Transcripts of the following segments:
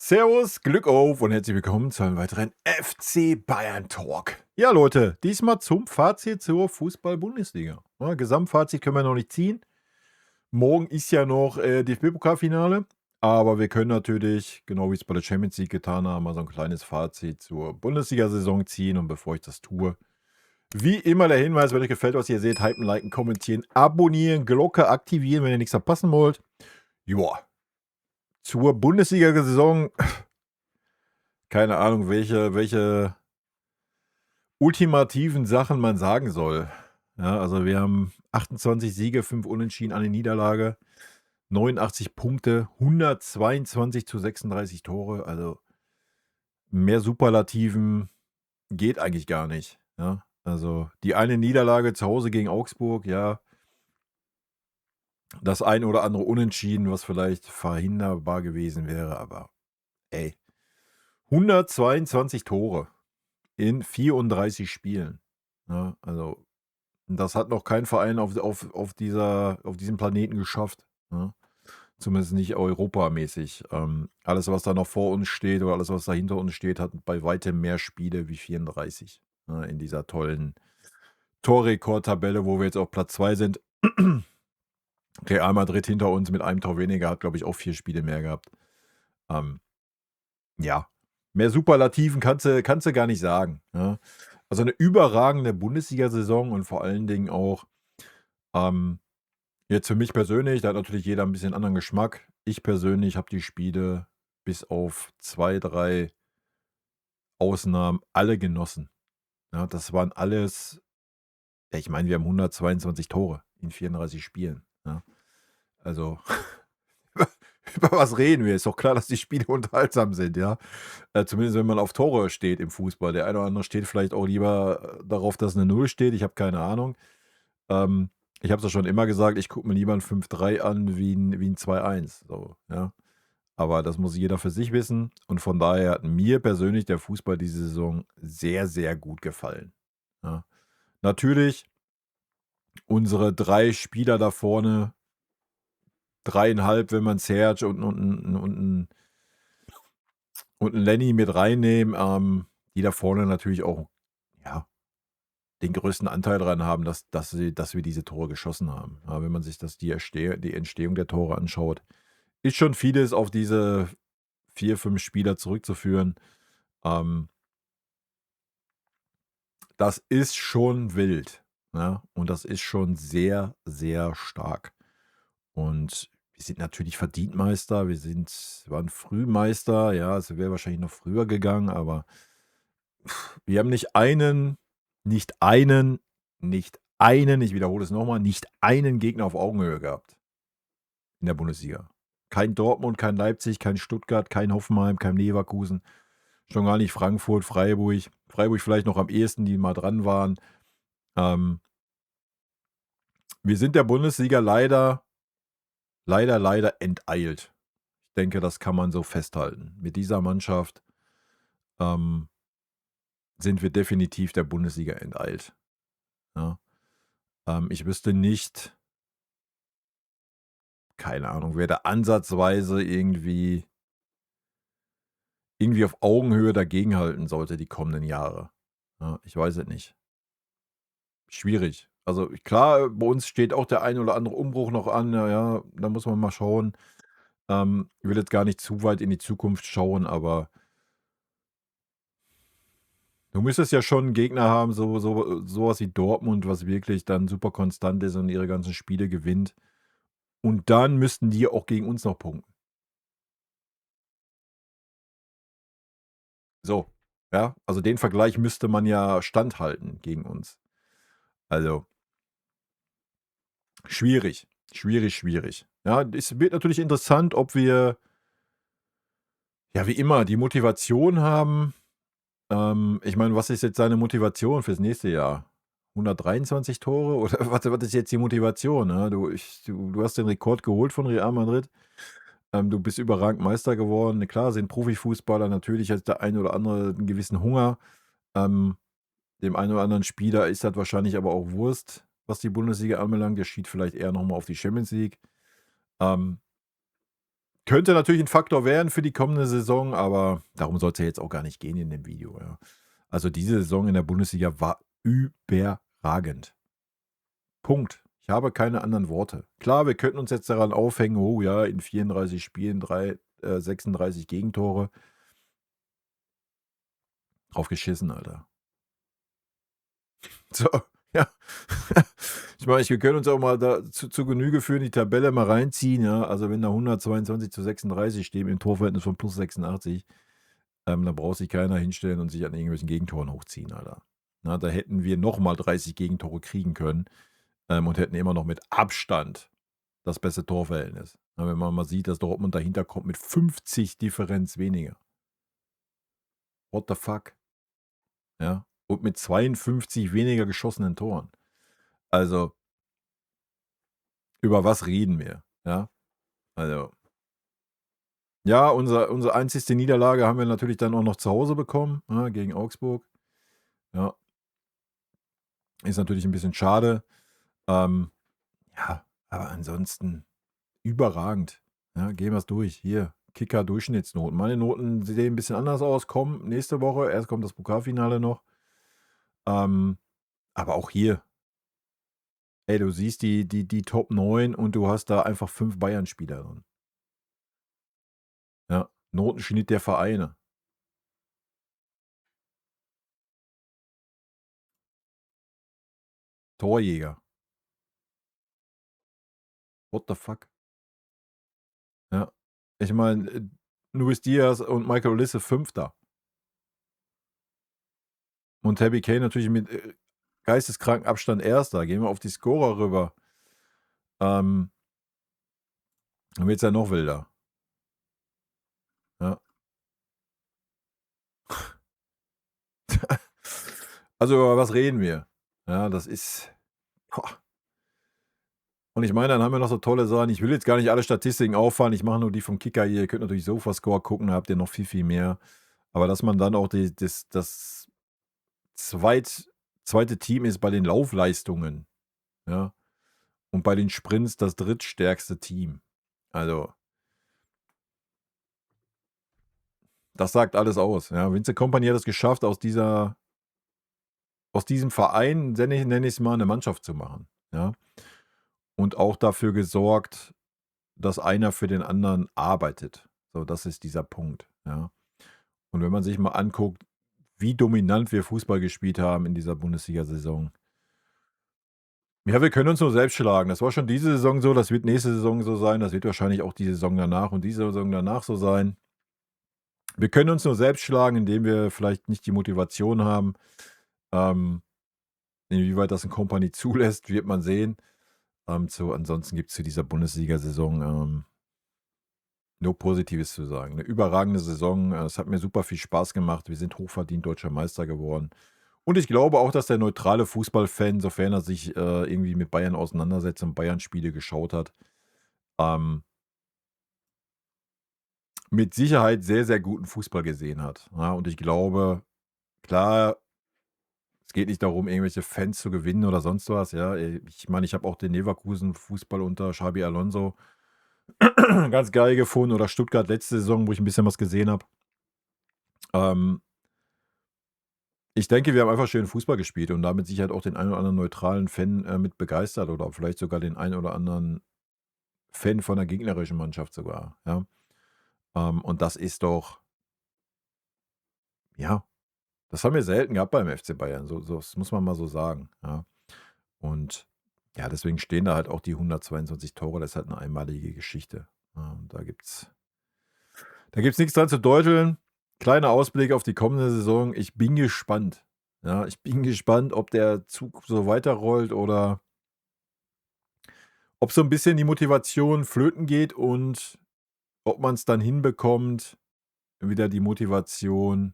Servus, Glück auf und herzlich willkommen zu einem weiteren FC Bayern Talk. Ja, Leute, diesmal zum Fazit zur Fußball-Bundesliga. Ja, Gesamtfazit können wir noch nicht ziehen. Morgen ist ja noch DFB-Pokalfinale, aber wir können natürlich, genau wie es bei der Champions League getan haben, mal so ein kleines Fazit zur Bundesliga-Saison ziehen. Und bevor ich das tue, wie immer der Hinweis, wenn euch gefällt, was ihr seht, hypen, liken, kommentieren, abonnieren, Glocke aktivieren, wenn ihr nichts verpassen wollt. Joa, zur Bundesliga-Saison, keine Ahnung, welche ultimativen Sachen man sagen soll. Ja, also wir haben 28 Siege, 5 Unentschieden, eine Niederlage, 89 Punkte, 122:36 Tore. Also mehr Superlativen geht eigentlich gar nicht. Ja, also die eine Niederlage zu Hause gegen Augsburg, ja, das ein oder andere Unentschieden, was vielleicht verhinderbar gewesen wäre, aber ey, 122 Tore in 34 Spielen. Ja, also das hat noch kein Verein auf diesem Planeten geschafft. Ne? Zumindest nicht europamäßig. Alles, was da noch vor uns steht oder alles, was da hinter uns steht, hat bei weitem mehr Spiele wie 34. Ne? In dieser tollen Torrekordtabelle, wo wir jetzt auf Platz 2 sind. Real Madrid hinter uns mit einem Tor weniger, hat, glaube ich, auch 4 Spiele mehr gehabt. Ja, mehr Superlativen kannst du gar nicht sagen. Ja? Also eine überragende Bundesliga-Saison und vor allen Dingen auch jetzt für mich persönlich, da hat natürlich jeder ein bisschen anderen Geschmack. Ich persönlich habe die Spiele bis auf 2, 3 Ausnahmen alle genossen. Ja, das waren alles, ja, ich meine, wir haben 122 Tore in 34 Spielen. Ja. Also, über was reden wir? Ist doch klar, dass die Spiele unterhaltsam sind, ja. Zumindest wenn man auf Tore steht im Fußball. Der eine oder andere steht vielleicht auch lieber darauf, dass eine Null steht. Ich habe keine Ahnung. Ich habe es ja schon immer gesagt, ich gucke mir lieber ein 5-3 an wie ein 2-1. So, ja. Aber das muss jeder für sich wissen. Und von daher hat mir persönlich der Fußball diese Saison sehr, sehr gut gefallen. Ja. Natürlich, unsere 3 Spieler da vorne, 3,5, wenn man Serge und Lenny mit reinnehmen, die da vorne natürlich auch, ja, den größten Anteil daran haben, dass wir diese Tore geschossen haben. Ja, wenn man sich die Entstehung der Tore anschaut, ist schon vieles auf diese 4, 5 Spieler zurückzuführen. Das ist schon wild, ne? Und das ist schon sehr, sehr stark. Und wir sind natürlich verdient Meister. Waren früh Meister. Ja, es wäre wahrscheinlich noch früher gegangen, aber wir haben nicht einen, nicht einen, nicht einen, ich wiederhole es nochmal, nicht einen Gegner auf Augenhöhe gehabt in der Bundesliga. Kein Dortmund, kein Leipzig, kein Stuttgart, kein Hoffenheim, kein Leverkusen, schon gar nicht Frankfurt, Freiburg. Freiburg vielleicht noch am ehesten, die mal dran waren. Wir sind der Bundesliga leider enteilt. Ich denke, das kann man so festhalten. Mit dieser Mannschaft sind wir definitiv der Bundesliga enteilt. Ja. Ich wüsste nicht, keine Ahnung, wer da ansatzweise irgendwie auf Augenhöhe dagegenhalten sollte die kommenden Jahre. Ja, ich weiß es nicht. Schwierig. Also klar, bei uns steht auch der ein oder andere Umbruch noch an. Ja, da muss man mal schauen. Ich will jetzt gar nicht zu weit in die Zukunft schauen, aber du müsstest ja schon 'n Gegner haben, sowas wie Dortmund, was wirklich dann super konstant ist und ihre ganzen Spiele gewinnt. Und dann müssten die auch gegen uns noch punkten. So, ja? Also, den Vergleich müsste man ja standhalten gegen uns. Also, schwierig, schwierig, schwierig. Ja, es wird natürlich interessant, ob wir, ja, wie immer die Motivation haben. Ich meine, was ist jetzt seine Motivation fürs nächste Jahr? 123 Tore oder was ist jetzt die Motivation, ne? Du hast den Rekord geholt von Real Madrid. Du bist überragend Meister geworden. Klar sind Profifußballer natürlich hat der eine oder andere einen gewissen Hunger. Ähm, Dem einen oder anderen Spieler ist das wahrscheinlich aber auch Wurst, was die Bundesliga anbelangt. Der schielt vielleicht eher noch mal auf die Champions League. Ähm, Könnte natürlich ein Faktor werden für die kommende Saison, aber darum soll es ja jetzt auch gar nicht gehen in dem Video, ja. Also, diese Saison in der Bundesliga war überragend. Punkt. Ich habe keine anderen Worte. Klar, wir könnten uns jetzt daran aufhängen, oh ja, in 34 Spielen 36 Gegentore. Drauf geschissen, Alter. So, ja. Ich meine, wir können uns auch mal da zu Genüge führen, die Tabelle mal reinziehen, ja. Also, wenn da 122:36 stehen im Torverhältnis von +86, dann braucht sich keiner hinstellen und sich an irgendwelchen Gegentoren hochziehen, Alter. Na, da hätten wir noch mal 30 Gegentore kriegen können, und hätten immer noch mit Abstand das beste Torverhältnis. Ja, wenn man mal sieht, dass Dortmund dahinter kommt mit 50 Differenz weniger. What the fuck? Ja, und mit 52 weniger geschossenen Toren. Also, über was reden wir, ja? Also, ja, unsere einzigste Niederlage haben wir natürlich dann auch noch zu Hause bekommen, ne, gegen Augsburg. Ja. Ist natürlich ein bisschen schade. Ähm, ja, aber ansonsten überragend. Ja, gehen wir's durch. Hier, Kicker-Durchschnittsnoten. Meine Noten sehen ein bisschen anders aus, kommen nächste Woche. Erst kommt das Pokalfinale noch. Aber auch hier, ey, du siehst die Top 9 und du hast da einfach 5 Bayern-Spieler drin. Ja, Notenschnitt der Vereine. Torjäger. What the fuck? Ja. Ich meine, Luis Diaz und Michael Olise 5. Und Harry Kane natürlich mit, geisteskranken Abstand 1. Gehen wir auf die Scorer rüber. Dann wird's ja noch wilder. Ja. Also, über was reden wir? Ja, das ist boah. Und ich meine, dann haben wir noch so tolle Sachen. Ich will jetzt gar nicht alle Statistiken auffahren. Ich mache nur die vom Kicker hier. Ihr könnt natürlich Sofascore gucken, da habt ihr noch viel, viel mehr. Aber dass man dann auch das zweite Team ist bei den Laufleistungen, ja, und bei den Sprints das drittstärkste Team. Also, das sagt alles aus, ja. Vincent Kompany hat es geschafft, aus diesem Verein, nenne ich es mal, eine Mannschaft zu machen, ja. Und auch dafür gesorgt, dass einer für den anderen arbeitet. So, das ist dieser Punkt, ja. Und wenn man sich mal anguckt, wie dominant wir Fußball gespielt haben in dieser Bundesliga-Saison. Ja, wir können uns nur selbst schlagen. Das war schon diese Saison so, das wird nächste Saison so sein, das wird wahrscheinlich auch die Saison danach und diese Saison danach so sein. Wir können uns nur selbst schlagen, indem wir vielleicht nicht die Motivation haben. Inwieweit das 'n Kompany zulässt, wird man sehen. Ansonsten gibt es zu dieser Bundesliga-Saison, nur Positives zu sagen. Eine überragende Saison. Es hat mir super viel Spaß gemacht. Wir sind hochverdient Deutscher Meister geworden. Und ich glaube auch, dass der neutrale Fußballfan, sofern er sich, irgendwie mit Bayern auseinandersetzt und Bayern-Spiele geschaut hat, ähm mit Sicherheit sehr, sehr guten Fußball gesehen hat, ja? Und ich glaube, klar, es geht nicht darum, irgendwelche Fans zu gewinnen oder sonst was, ja? Ich meine, ich habe auch den Leverkusen-Fußball unter Xabi Alonso ganz geil gefunden oder Stuttgart letzte Saison, wo ich ein bisschen was gesehen habe. Ähm, Ich denke, wir haben einfach schön Fußball gespielt und damit sicher auch den einen oder anderen neutralen Fan, mit begeistert oder vielleicht sogar den einen oder anderen Fan von der gegnerischen Mannschaft sogar, ja? Und das ist doch ja, das haben wir selten gehabt beim FC Bayern. Das muss man mal so sagen, ja. Und ja, deswegen stehen da halt auch die 122 Tore. Das ist halt eine einmalige Geschichte. Ja, und da gibt's nichts dran zu deuteln. Kleiner Ausblick auf die kommende Saison. Ich bin gespannt. Ja, ich bin gespannt, ob der Zug so weiterrollt oder ob so ein bisschen die Motivation flöten geht und ob man es dann hinbekommt, wieder die Motivation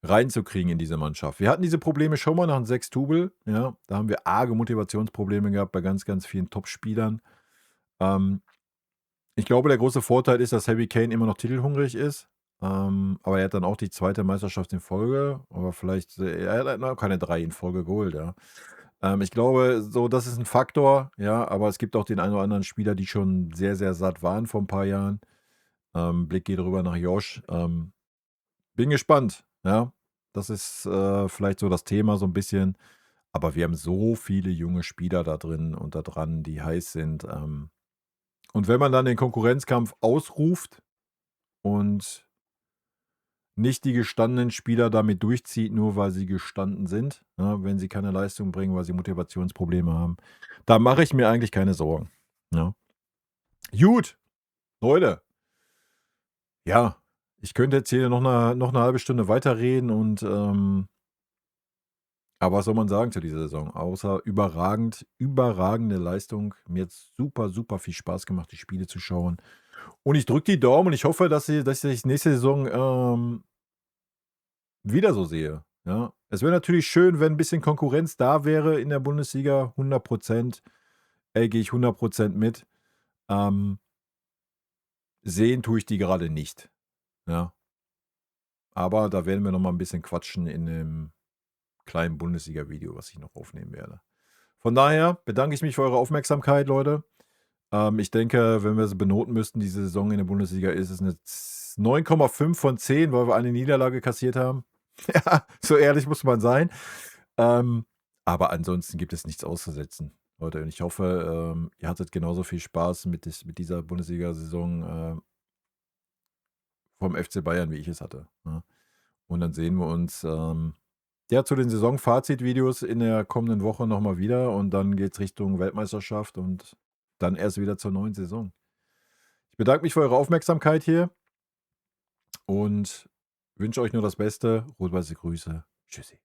reinzukriegen in diese Mannschaft. Wir hatten diese Probleme schon mal nach dem Sechstubel, ja. Da haben wir arge Motivationsprobleme gehabt bei ganz, ganz vielen Topspielern. Ähm, Ich glaube, der große Vorteil ist, dass Harry Kane immer noch titelhungrig ist. Aber er hat dann auch die zweite Meisterschaft in Folge. Aber vielleicht, er hat halt noch keine 3 in Folge geholt, ja. Ich glaube, so, das ist ein Faktor, ja, aber es gibt auch den einen oder anderen Spieler, die schon sehr, sehr satt waren vor ein paar Jahren. Blick geht rüber nach Josh. Bin gespannt, ja. Das ist, vielleicht so das Thema so ein bisschen, aber wir haben so viele junge Spieler da drin und da dran, die heiß sind, und wenn man dann den Konkurrenzkampf ausruft und nicht die gestandenen Spieler damit durchzieht, nur weil sie gestanden sind, ja, wenn sie keine Leistung bringen, weil sie Motivationsprobleme haben. Da mache ich mir eigentlich keine Sorgen, ja. Gut, Leute, ja, ich könnte jetzt hier noch eine halbe Stunde weiterreden und, aber was soll man sagen zu dieser Saison? Außer überragende Leistung. Mir hat's super, super viel Spaß gemacht, die Spiele zu schauen. Und ich drücke die Daumen und ich hoffe, dass ich nächste Saison, wieder so sehe, ja. Es wäre natürlich schön, wenn 'n bisschen Konkurrenz da wäre in der Bundesliga, 100 %. Ey, gehe ich 100 % mit. Ähm, sehen tue ich die gerade nicht, ja. Aber da werden wir noch mal 'n bisschen quatschen in dem kleinen Bundesliga-Video, was ich noch aufnehmen werde. Von daher bedanke ich mich für eure Aufmerksamkeit, Leute. Ich denke, wenn wir sie benoten müssten, diese Saison in der Bundesliga, ist es 'ne 9,5 von 10, weil wir eine Niederlage kassiert haben. Ja, so ehrlich muss man sein. Ähm, aber ansonsten gibt es nichts auszusetzen, Leute. Und ich hoffe, ihr hattet genauso viel Spaß mit dieser Bundesliga-Saison, vom FC Bayern, wie ich es hatte, ne? Und dann sehen wir uns, ja, zu den Saisonfazit-Videos in der kommenden Woche noch mal wieder und dann geht's Richtung Weltmeisterschaft und dann erst wieder zur neuen Saison. Ich bedanke mich für eure Aufmerksamkeit hier und wünsche euch nur das Beste. Rot-weiße Grüße. Tschüssi.